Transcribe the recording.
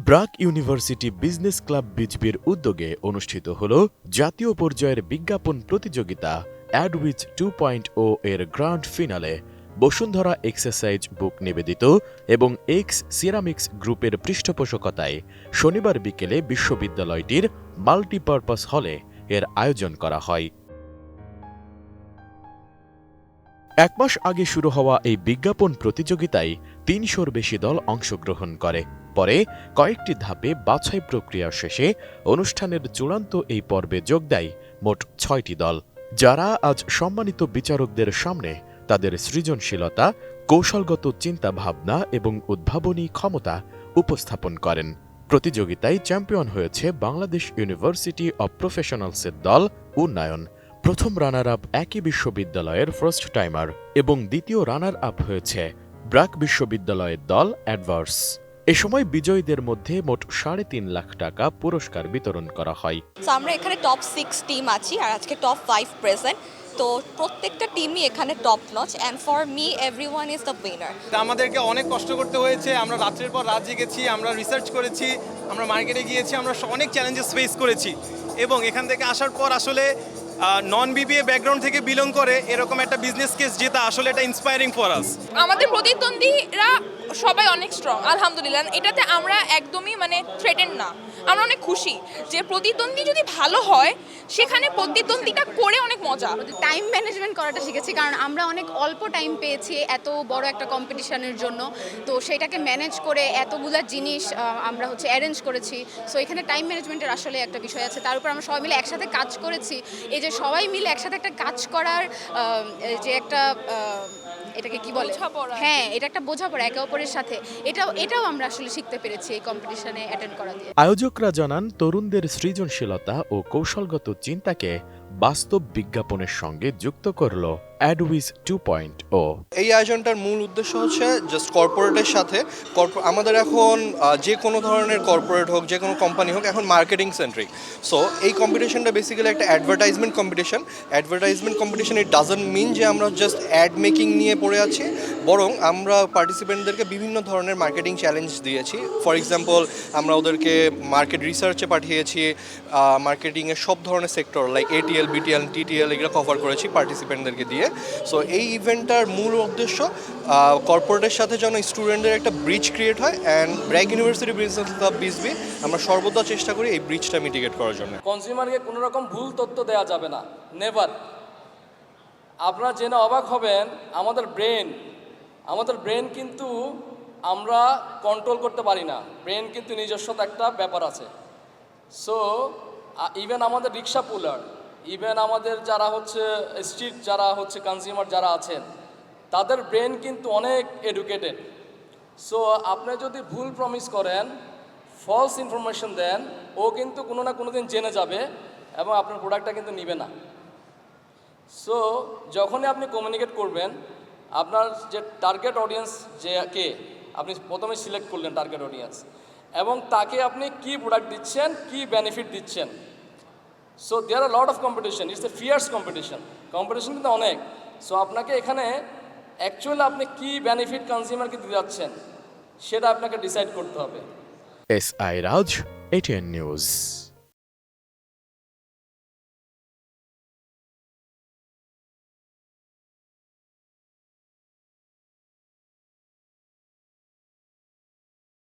BRAC university business club বিজবির উদ্যোগে অনুষ্ঠিত হল জাতীয় পর্যায়ের বিজ্ঞাপন প্রতিযোগিতা অ্যাডউইচ 2.0 এর গ্র্যান্ড ফিনালে। বসুন্ধরা এক্সারসাইজ বুক নিবেদিত এবং এক্স সিরামিক্স গ্রুপের পৃষ্ঠপোষকতায় শনিবার বিকেলে বিশ্ববিদ্যালয়টির মাল্টিপারপাস হলে এর আয়োজন করা হয়। এক মাস আগে শুরু হওয়া এই বিজ্ঞাপন প্রতিযোগিতায় ৩০০-র বেশি দল অংশগ্রহণ করে। পরে কয়েকটি ধাপে বাছাই প্রক্রিয়া শেষে অনুষ্ঠানের চূড়ান্ত এই পর্বে যোগ দেয় মোট ৬টি দল, যারা আজ সম্মানিত বিচারকদের সামনে তাদের সৃজনশীলতা, কৌশলগত চিন্তাভাবনা এবং উদ্ভাবনী ক্ষমতা উপস্থাপন করেন। প্রতিযোগিতায় চ্যাম্পিয়ন হয়েছে বাংলাদেশ ইউনিভার্সিটি অব প্রফেশনালসের দল উন্নয়ন। প্রথম রানার আপ একই বিশ্ববিদ্যালয়ের ফার্স্ট টাইমার এবং দ্বিতীয় রানার আপ হয়েছে ব্র্যাক বিশ্ববিদ্যালয়ের দল অ্যাডভার্স। এ সময় বিজয়ীদের মধ্যে মোট ৩.৫ লাখ টাকা পুরস্কার বিতরণ করা হয়। আমরা এখানে টপ 6 টিম আছি আর আজকে টপ 5 প্রেজেন্ট। তো প্রত্যেকটা টিমই এখানে top notch and for me everyone is the winner. আমাদেরকে অনেক কষ্ট করতে হয়েছে, আমরা রাত্রের পর রাত জেগেছি, আমরা রিসার্চ করেছি, আমরা মার্কেটে গিয়েছি, আমরা অনেক চ্যালেঞ্জেস ফেস করেছি এবং এখান থেকে আসার পর আসলে নন বিবিএ ব্যাকগ্রাউন্ড থেকে বিলং করে এরকম একটা বিজনেস কেস জেতা আসলে এটা ইন্সপায়ারিং ফর আস। আমাদের প্রতিদ্বন্দ্বীরা সবাই অনেক স্ট্রং, আলহামদুলিল্লাহ। এটাতে আমরা একদমই থ্রেটেন না, আমরা অনেক খুশি যে প্রতিদ্বন্দ্বী যদি ভালো হয় সেখানে প্রতিদ্বন্দ্বিতা করে অনেক মজা। টাইম ম্যানেজমেন্ট করাটা শিখেছি, কারণ আমরা অনেক অল্প টাইম পেয়েছি এত বড় একটা কম্পিটিশনের জন্য। তো সেটাকে ম্যানেজ করে এতগুলা জিনিস আমরা অ্যারেঞ্জ করেছি। সো এখানে টাইম ম্যানেজমেন্টের আসলে একটা বিষয় আছে। তার উপর আমরা সবাই মিলে একসাথে কাজ করেছি। এই যে সবাই মিলে একসাথে একটা কাজ করার যে একটা এটাকে কি বলে, হ্যাঁ, এটা একটা বোঝাপড়া একে অপরের সাথে, এটাও আমরা আসলে শিখতে পেরেছি এই কম্পিটিশনে অ্যাটেন্ড করা দিয়ে। আয়োজকরা জানান, তরুণদের সৃজনশীলতা ও কৌশলগত চিন্তাকে বাস্তব বিজ্ঞাপনের সঙ্গে যুক্ত করল অ্যাডউইচ 2.0। এই আয়োজনটার মূল উদ্দেশ্য হচ্ছে জাস্ট কর্পোরেটের সাথে আমাদের এখন যে কোনো ধরনের কর্পোরেট হোক, যে কোনো কোম্পানি হোক, এখন মার্কেটিং সেন্ট্রিক। সো এই কম্পিটিশনটা বেসিক্যালি একটা advertisement competition. It doesn't mean যে আমরা জাস্ট অ্যাড মেকিং নিয়ে পড়ে আছি, বরং আমরা পার্টিসিপেন্টদেরকে বিভিন্ন ধরনের মার্কেটিং চ্যালেঞ্জ দিয়েছি। ফর এক্সাম্পল, আমরা ওদেরকে মার্কেট রিসার্চে পাঠিয়েছি, মার্কেটিংয়ের সব ধরনের sector like ATL, BTL, TTL এগুলো কভার করেছি পার্টিসিপেন্টদেরকে দিয়ে। সো এই ইভেন্টটার মূল উদ্দেশ্য কর্পোরেটের সাথে যেন স্টুডেন্টদের একটা ব্রিজ ক্রিয়েট হয়, and BRAC university business club বিজবি আমরা সর্বদা চেষ্টা করি এই ব্রিজটা মিটিগেট করার জন্য। কনজিউমারকে কোনো রকম ভুল তথ্য দেওয়া যাবে না, নেভার। আপনারা জেনে অবাক হবেন, আমাদের ব্রেন কিন্তু আমরা কন্ট্রোল করতে পারি না। ব্রেন কিন্তু নিজস্ব একটা ব্যাপার আছে। সো ইভেন আমাদের রিক্সা পুলার, ইভেন আমাদের যারা স্ট্রিট যারা কনজিউমার যারা আছেন, তাদের ব্রেন কিন্তু অনেক এডুকেটেড। সো আপনি যদি ভুল প্রমিস করেন, ফলস ইনফরমেশন দেন, ও কিন্তু কোনো না কোনো দিন জেনে যাবে এবং আপনার প্রোডাক্টটা কিন্তু নিবে না। সো যখনই আপনি কমিউনিকেট করবেন, আপনার যে টার্গেট অডিয়েন্স যে কে আপনি প্রথমে সিলেক্ট করলেন টার্গেট অডিয়েন্স, এবং তাকে আপনি কি প্রোডাক্ট দিচ্ছেন, কি বেনিফিট দিচ্ছেন। So there are lot of competition, it's a fierce competition কিন্তু অনেক। সো আপনাকে এখানে অ্যাকচুয়ালি আপনি কি বেনিফিট কনজিউমারকে দিতে যাচ্ছেন সেটা আপনাকে ডিসাইড করতে হবে। S I Raj, ATN news.